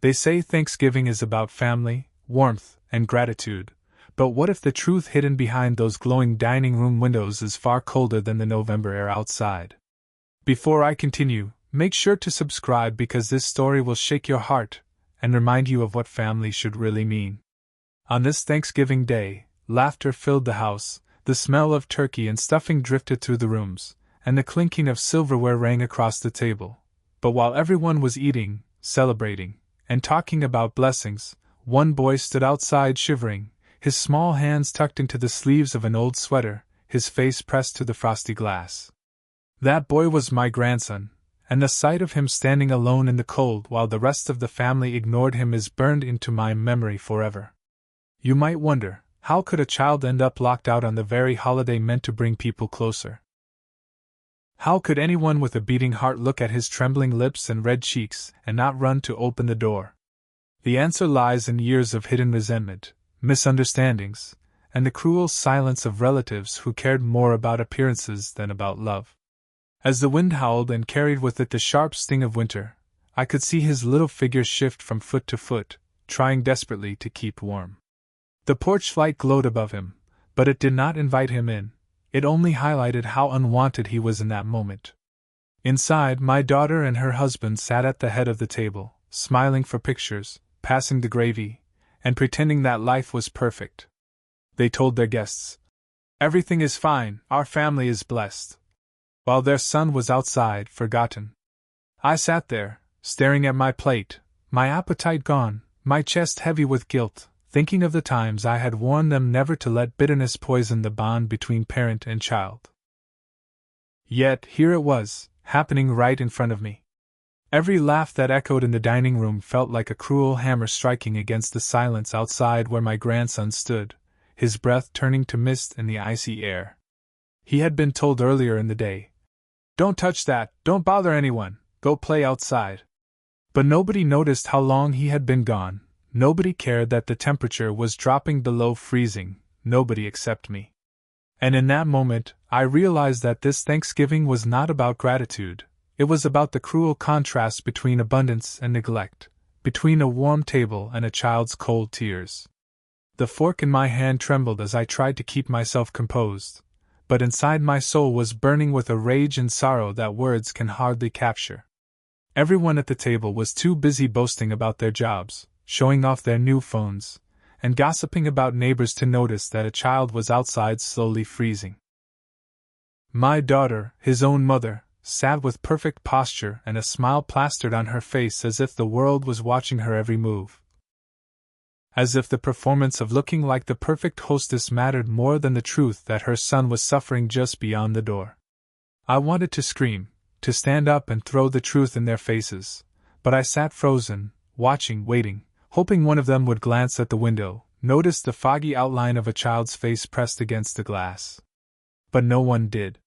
They say Thanksgiving is about family, warmth, and gratitude, but what if the truth hidden behind those glowing dining room windows is far colder than the November air outside? Before I continue, make sure to subscribe because this story will shake your heart and remind you of what family should really mean. On this Thanksgiving day, laughter filled the house, the smell of turkey and stuffing drifted through the rooms, and the clinking of silverware rang across the table. But while everyone was eating, celebrating, and talking about blessings, one boy stood outside shivering, his small hands tucked into the sleeves of an old sweater, his face pressed to the frosty glass. That boy was my grandson, and the sight of him standing alone in the cold while the rest of the family ignored him is burned into my memory forever. You might wonder, how could a child end up locked out on the very holiday meant to bring people closer? How could anyone with a beating heart look at his trembling lips and red cheeks and not run to open the door? The answer lies in years of hidden resentment, misunderstandings, and the cruel silence of relatives who cared more about appearances than about love. As the wind howled and carried with it the sharp sting of winter, I could see his little figure shift from foot to foot, trying desperately to keep warm. The porch light glowed above him, but it did not invite him in, it only highlighted how unwanted he was in that moment. Inside, my daughter and her husband sat at the head of the table, smiling for pictures, passing the gravy, and pretending that life was perfect. They told their guests, "Everything is fine, our family is blessed," while their son was outside, forgotten. I sat there, staring at my plate, my appetite gone, my chest heavy with guilt, thinking of the times I had warned them never to let bitterness poison the bond between parent and child. Yet here it was, happening right in front of me. Every laugh that echoed in the dining room felt like a cruel hammer striking against the silence outside where my grandson stood, his breath turning to mist in the icy air. He had been told earlier in the day, "Don't touch that, don't bother anyone, go play outside." But nobody noticed how long he had been gone. Nobody cared that the temperature was dropping below freezing, nobody except me. And in that moment, I realized that this Thanksgiving was not about gratitude, it was about the cruel contrast between abundance and neglect, between a warm table and a child's cold tears. The fork in my hand trembled as I tried to keep myself composed, but inside my soul was burning with a rage and sorrow that words can hardly capture. Everyone at the table was too busy boasting about their jobs, showing off their new phones, and gossiping about neighbors to notice that a child was outside slowly freezing. My daughter, his own mother, sat with perfect posture and a smile plastered on her face as if the world was watching her every move. As if the performance of looking like the perfect hostess mattered more than the truth that her son was suffering just beyond the door. I wanted to scream, to stand up and throw the truth in their faces, but I sat frozen, watching, waiting, hoping one of them would glance at the window, notice the foggy outline of a child's face pressed against the glass. But no one did.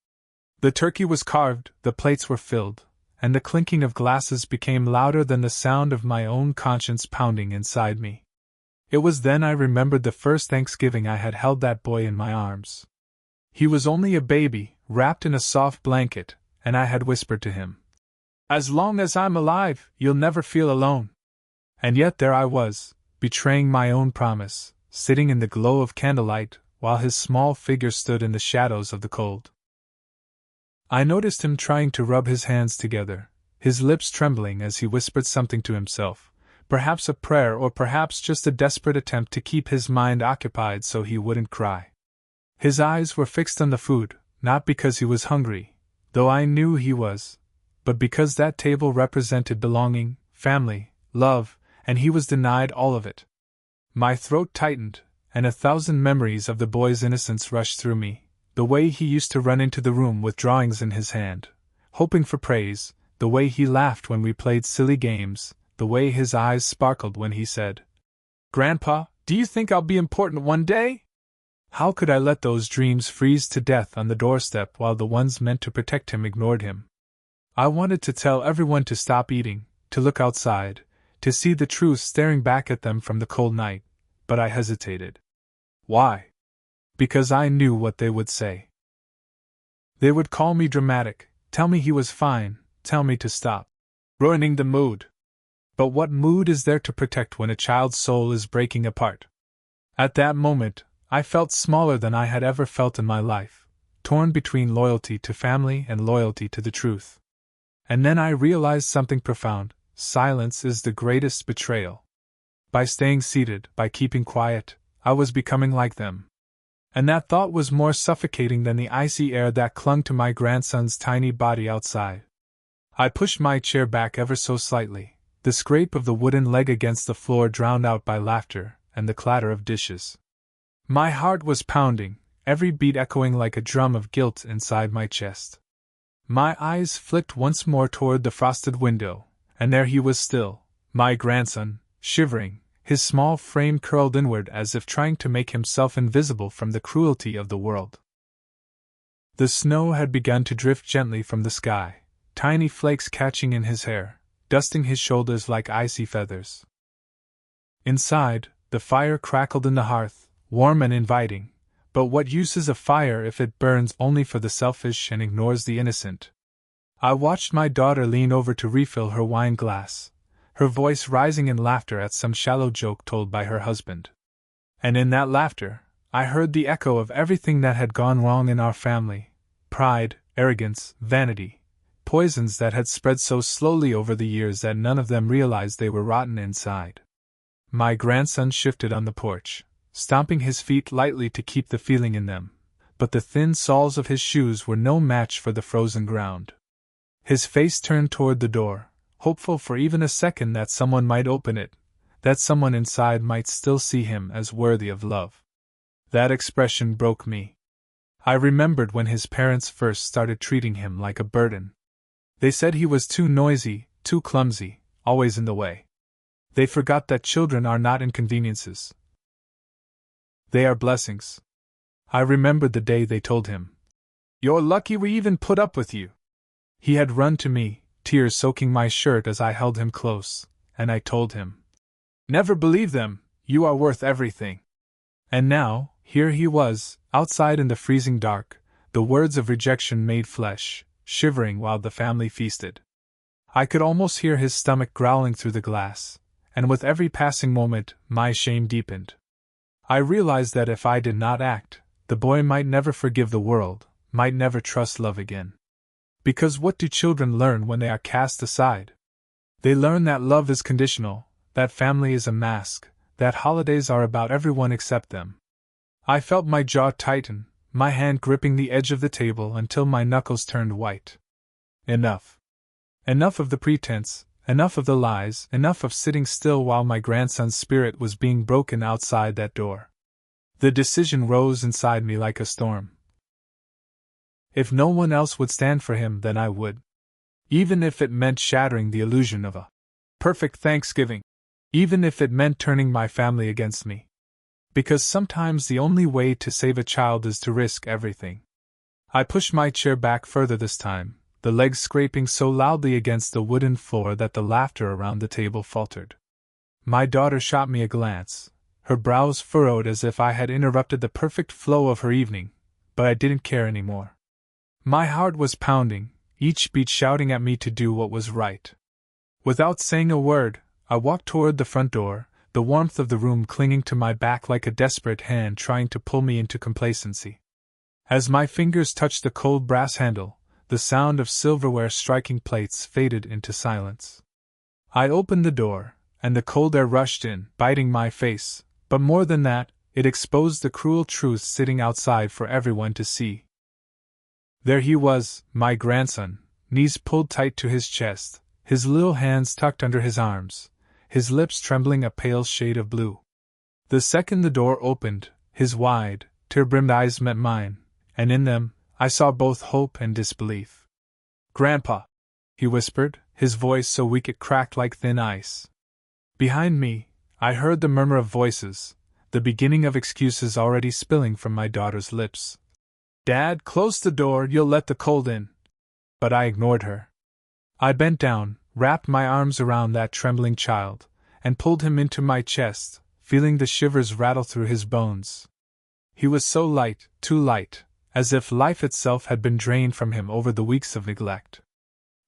The turkey was carved, the plates were filled, and the clinking of glasses became louder than the sound of my own conscience pounding inside me. It was then I remembered the first Thanksgiving I had held that boy in my arms. He was only a baby, wrapped in a soft blanket, and I had whispered to him, "As long as I'm alive, you'll never feel alone." And yet there I was, betraying my own promise, sitting in the glow of candlelight, while his small figure stood in the shadows of the cold. I noticed him trying to rub his hands together, his lips trembling as he whispered something to himself, perhaps a prayer or perhaps just a desperate attempt to keep his mind occupied so he wouldn't cry. His eyes were fixed on the food, not because he was hungry, though I knew he was, but because that table represented belonging, family, love, and he was denied all of it. My throat tightened, and 1,000 memories of the boy's innocence rushed through me, the way he used to run into the room with drawings in his hand, hoping for praise, the way he laughed when we played silly games, the way his eyes sparkled when he said, "Grandpa, do you think I'll be important one day?" How could I let those dreams freeze to death on the doorstep while the ones meant to protect him ignored him? I wanted to tell everyone to stop eating, to look outside, to see the truth staring back at them from the cold night, but I hesitated. Why? Because I knew what they would say. They would call me dramatic, tell me he was fine, tell me to stop ruining the mood. But what mood is there to protect when a child's soul is breaking apart? At that moment, I felt smaller than I had ever felt in my life, torn between loyalty to family and loyalty to the truth. And then I realized something profound: silence is the greatest betrayal. By staying seated, by keeping quiet, I was becoming like them. And that thought was more suffocating than the icy air that clung to my grandson's tiny body outside. I pushed my chair back ever so slightly, the scrape of the wooden leg against the floor drowned out by laughter and the clatter of dishes. My heart was pounding, every beat echoing like a drum of guilt inside my chest. My eyes flicked once more toward the frosted window, and there he was still, my grandson, shivering, his small frame curled inward as if trying to make himself invisible from the cruelty of the world. The snow had begun to drift gently from the sky, tiny flakes catching in his hair, dusting his shoulders like icy feathers. Inside, the fire crackled in the hearth, warm and inviting, but what use is a fire if it burns only for the selfish and ignores the innocent? I watched my daughter lean over to refill her wine glass, her voice rising in laughter at some shallow joke told by her husband. And in that laughter, I heard the echo of everything that had gone wrong in our family: pride, arrogance, vanity, poisons that had spread so slowly over the years that none of them realized they were rotten inside. My grandson shifted on the porch, stomping his feet lightly to keep the feeling in them, but the thin soles of his shoes were no match for the frozen ground. His face turned toward the door, hopeful for even a second that someone might open it, that someone inside might still see him as worthy of love. That expression broke me. I remembered when his parents first started treating him like a burden. They said he was too noisy, too clumsy, always in the way. They forgot that children are not inconveniences. They are blessings. I remembered the day they told him, "You're lucky we even put up with you." He had run to me, tears soaking my shirt as I held him close, and I told him, "Never believe them, you are worth everything." And now, here he was, outside in the freezing dark, the words of rejection made flesh, shivering while the family feasted. I could almost hear his stomach growling through the glass, and with every passing moment, my shame deepened. I realized that if I did not act, the boy might never forgive the world, might never trust love again. Because what do children learn when they are cast aside? They learn that love is conditional, that family is a mask, that holidays are about everyone except them. I felt my jaw tighten, my hand gripping the edge of the table until my knuckles turned white. Enough. Enough of the pretense, enough of the lies, enough of sitting still while my grandson's spirit was being broken outside that door. The decision rose inside me like a storm. If no one else would stand for him, then I would. Even if it meant shattering the illusion of a perfect Thanksgiving. Even if it meant turning my family against me. Because sometimes the only way to save a child is to risk everything. I pushed my chair back further this time, the legs scraping so loudly against the wooden floor that the laughter around the table faltered. My daughter shot me a glance, her brows furrowed as if I had interrupted the perfect flow of her evening, but I didn't care anymore. My heart was pounding, each beat shouting at me to do what was right. Without saying a word, I walked toward the front door, the warmth of the room clinging to my back like a desperate hand trying to pull me into complacency. As my fingers touched the cold brass handle, the sound of silverware striking plates faded into silence. I opened the door, and the cold air rushed in, biting my face, but more than that, it exposed the cruel truth sitting outside for everyone to see. There he was, my grandson, knees pulled tight to his chest, his little hands tucked under his arms, his lips trembling a pale shade of blue. The second the door opened, his wide, tear-brimmed eyes met mine, and in them, I saw both hope and disbelief. "Grandpa," he whispered, his voice so weak it cracked like thin ice. Behind me, I heard the murmur of voices, the beginning of excuses already spilling from my daughter's lips. "Dad, close the door, you'll let the cold in." But I ignored her. I bent down, wrapped my arms around that trembling child, and pulled him into my chest, feeling the shivers rattle through his bones. He was so light, too light, as if life itself had been drained from him over the weeks of neglect.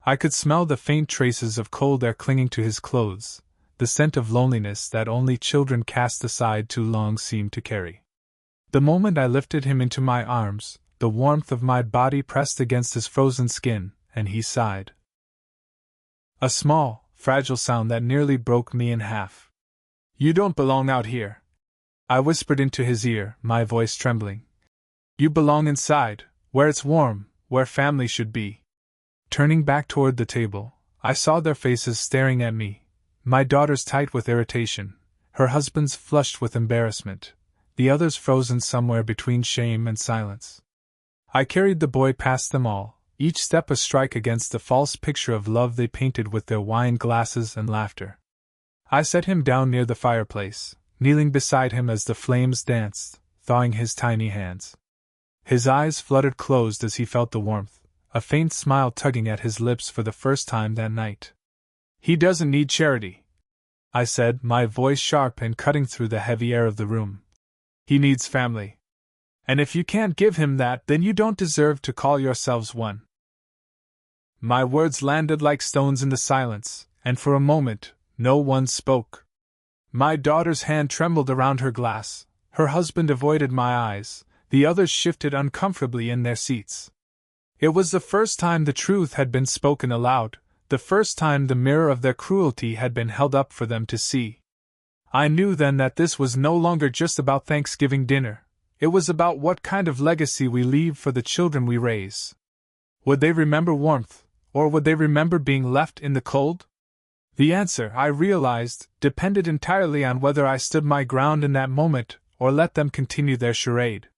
I could smell the faint traces of cold air clinging to his clothes, the scent of loneliness that only children cast aside too long seem to carry. The moment I lifted him into my arms, the warmth of my body pressed against his frozen skin, and he sighed. A small, fragile sound that nearly broke me in half. "You don't belong out here," I whispered into his ear, my voice trembling. "You belong inside, where it's warm, where family should be." Turning back toward the table, I saw their faces staring at me, my daughter's tight with irritation, her husband's flushed with embarrassment, the others frozen somewhere between shame and silence. I carried the boy past them all, each step a strike against the false picture of love they painted with their wine glasses and laughter. I set him down near the fireplace, kneeling beside him as the flames danced, thawing his tiny hands. His eyes fluttered closed as he felt the warmth, a faint smile tugging at his lips for the first time that night. "He doesn't need charity," I said, my voice sharp and cutting through the heavy air of the room. "He needs family. And if you can't give him that, then you don't deserve to call yourselves one." My words landed like stones in the silence, and for a moment, no one spoke. My daughter's hand trembled around her glass, her husband avoided my eyes, the others shifted uncomfortably in their seats. It was the first time the truth had been spoken aloud, the first time the mirror of their cruelty had been held up for them to see. I knew then that this was no longer just about Thanksgiving dinner. It was about what kind of legacy we leave for the children we raise. Would they remember warmth, or would they remember being left in the cold? The answer, I realized, depended entirely on whether I stood my ground in that moment, or let them continue their charade.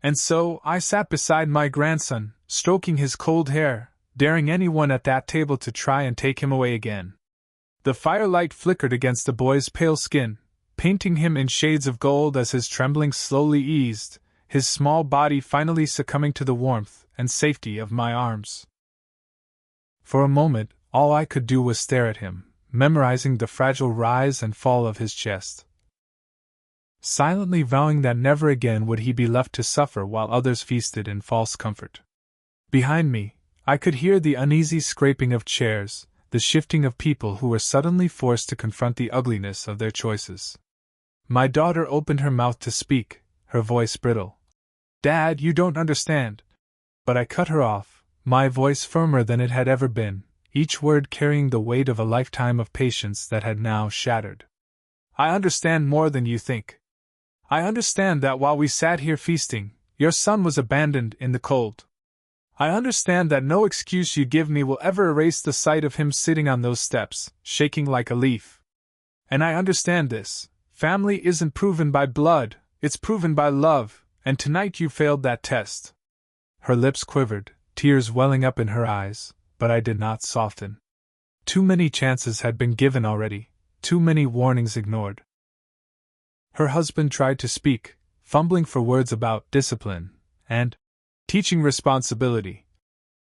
And so, I sat beside my grandson, stroking his cold hair, daring anyone at that table to try and take him away again. The firelight flickered against the boy's pale skin, painting him in shades of gold as his trembling slowly eased, his small body finally succumbing to the warmth and safety of my arms. For a moment, all I could do was stare at him, memorizing the fragile rise and fall of his chest, silently vowing that never again would he be left to suffer while others feasted in false comfort. Behind me, I could hear the uneasy scraping of chairs, the shifting of people who were suddenly forced to confront the ugliness of their choices. My daughter opened her mouth to speak, her voice brittle. "Dad, you don't understand." But I cut her off, my voice firmer than it had ever been, each word carrying the weight of a lifetime of patience that had now shattered. "I understand more than you think. I understand that while we sat here feasting, your son was abandoned in the cold. I understand that no excuse you give me will ever erase the sight of him sitting on those steps, shaking like a leaf. And I understand this. Family isn't proven by blood, it's proven by love, and tonight you failed that test." Her lips quivered, tears welling up in her eyes, but I did not soften. Too many chances had been given already, too many warnings ignored. Her husband tried to speak, fumbling for words about discipline and teaching responsibility.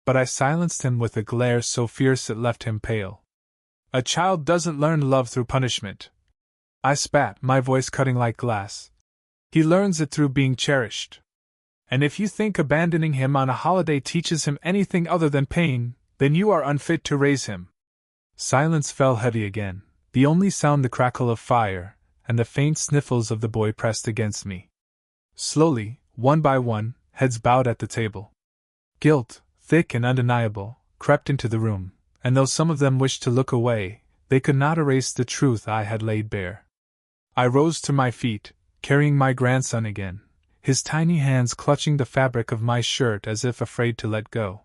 But I silenced him with a glare so fierce it left him pale. "A child doesn't learn love through punishment," I spat, my voice cutting like glass. "He learns it through being cherished. And if you think abandoning him on a holiday teaches him anything other than pain, then you are unfit to raise him." Silence fell heavy again, the only sound the crackle of fire, and the faint sniffles of the boy pressed against me. Slowly, one by one, heads bowed at the table. Guilt, thick and undeniable, crept into the room, and though some of them wished to look away, they could not erase the truth I had laid bare. I rose to my feet, carrying my grandson again, his tiny hands clutching the fabric of my shirt as if afraid to let go.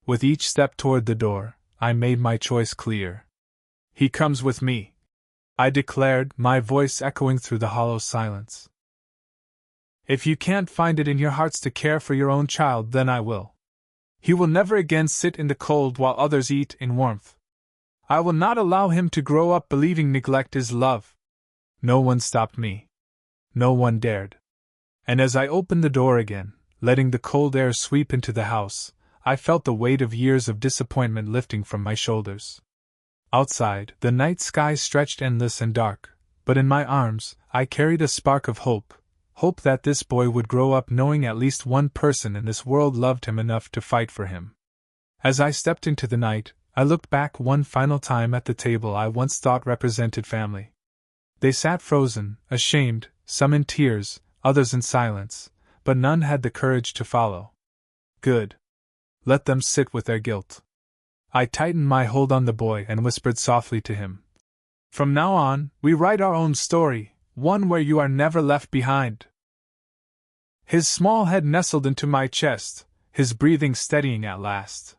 With each step toward the door, I made my choice clear. "He comes with me," I declared, my voice echoing through the hollow silence. "If you can't find it in your hearts to care for your own child, then I will. He will never again sit in the cold while others eat in warmth. I will not allow him to grow up believing neglect is love." No one stopped me. No one dared. And as I opened the door again, letting the cold air sweep into the house, I felt the weight of years of disappointment lifting from my shoulders. Outside, the night sky stretched endless and dark, but in my arms, I carried a spark of hope that this boy would grow up knowing at least one person in this world loved him enough to fight for him. As I stepped into the night, I looked back one final time at the table I once thought represented family. They sat frozen, ashamed, some in tears, others in silence, but none had the courage to follow. Good. Let them sit with their guilt. I tightened my hold on the boy and whispered softly to him. From now on, we write our own story, one where you are never left behind. His small head nestled into my chest, his breathing steadying at last.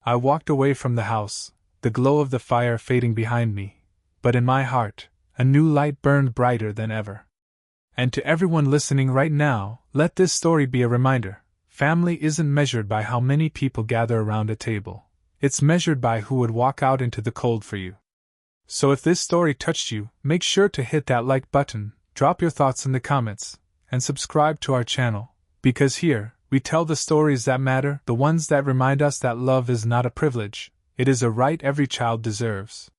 I walked away from the house, the glow of the fire fading behind me, but in my heart, a new light burned brighter than ever. And to everyone listening right now, let this story be a reminder. Family isn't measured by how many people gather around a table. It's measured by who would walk out into the cold for you. So if this story touched you, make sure to hit that like button, drop your thoughts in the comments, and subscribe to our channel, because here, we tell the stories that matter, the ones that remind us that love is not a privilege, it is a right every child deserves.